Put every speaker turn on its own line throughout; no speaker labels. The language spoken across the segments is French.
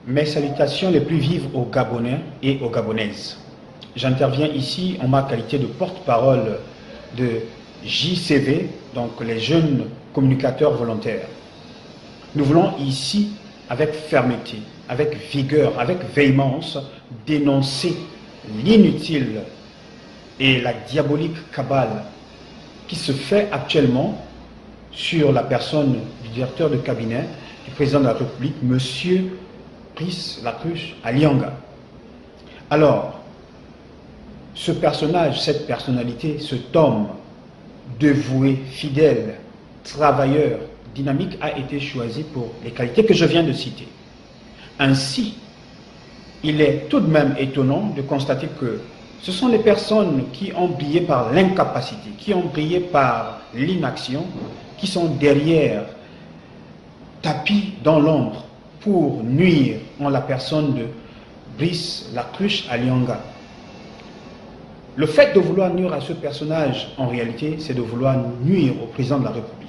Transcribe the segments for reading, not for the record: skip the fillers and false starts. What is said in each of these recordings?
Mes salutations les plus vives aux Gabonais et aux Gabonaises. J'interviens ici en ma qualité de porte-parole de JCV, donc les jeunes communicateurs volontaires. Nous voulons ici, avec fermeté, avec vigueur, avec véhémence, dénoncer l'inutile et la diabolique cabale qui se fait actuellement sur la personne du directeur de cabinet du président de la République, M. Brice Lacruche Alianga. Alors, ce personnage, cette personnalité, cet homme dévoué, fidèle, travailleur, dynamique a été choisi pour les qualités que je viens de citer. Ainsi, il est tout de même étonnant de constater que ce sont les personnes qui ont brillé par l'incapacité, qui ont brillé par l'inaction, qui sont derrière, tapis dans l'ombre pour nuire en la personne de Brice Lacruche Alianga. Le fait de vouloir nuire à ce personnage, en réalité, c'est de vouloir nuire au président de la République.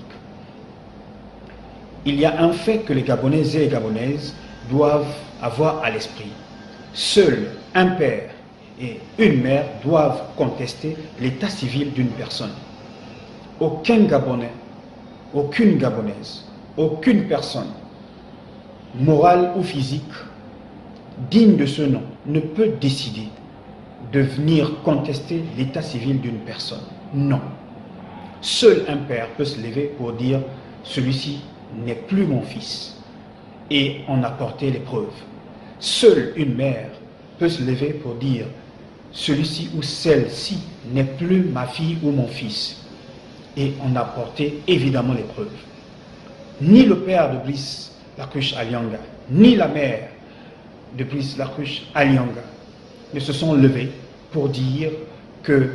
Il y a un fait que les Gabonais et les Gabonaises doivent avoir à l'esprit. Seul un père et une mère doivent contester l'état civil d'une personne. Aucun Gabonais, aucune Gabonaise, aucune personne, morale ou physique, digne de ce nom, ne peut décider de venir contester l'état civil d'une personne. Non. Seul un père peut se lever pour dire « celui-ci n'est plus mon fils » et en apporter les preuves. Seule une mère peut se lever pour dire « celui-ci ou celle-ci n'est plus ma fille ou mon fils » et en apporter évidemment les preuves. Ni le père de Brice Lacruche Alianga, ni la mère de Brice Lacruche Alianga ne se sont levés pour dire que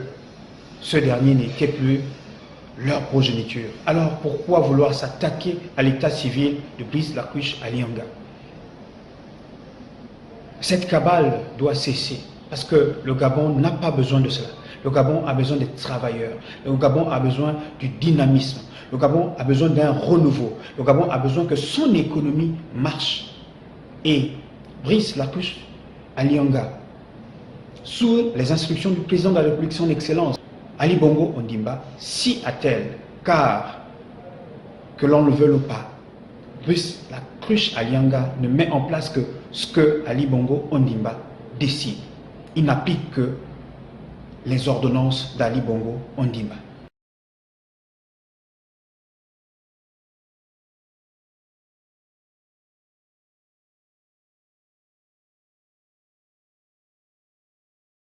ce dernier n'était plus leur progéniture. Alors pourquoi vouloir s'attaquer à l'état civil de Brice Lacruche Alianga? Cette cabale doit cesser parce que le Gabon n'a pas besoin de cela. Le Gabon a besoin des travailleurs. Le Gabon a besoin du dynamisme. Le Gabon a besoin d'un renouveau. Le Gabon a besoin que son économie marche. Et Brice Lacruche Alianga, sous les instructions du président de la République, son Excellence, Ali Bongo Ondimba, s'y attelle, car, que l'on le veuille ou pas, Brice Lacruche Alianga ne met en place que ce que Ali Bongo Ondimba décide. Il n'applique que les ordonnances d'Ali Bongo Ondimba.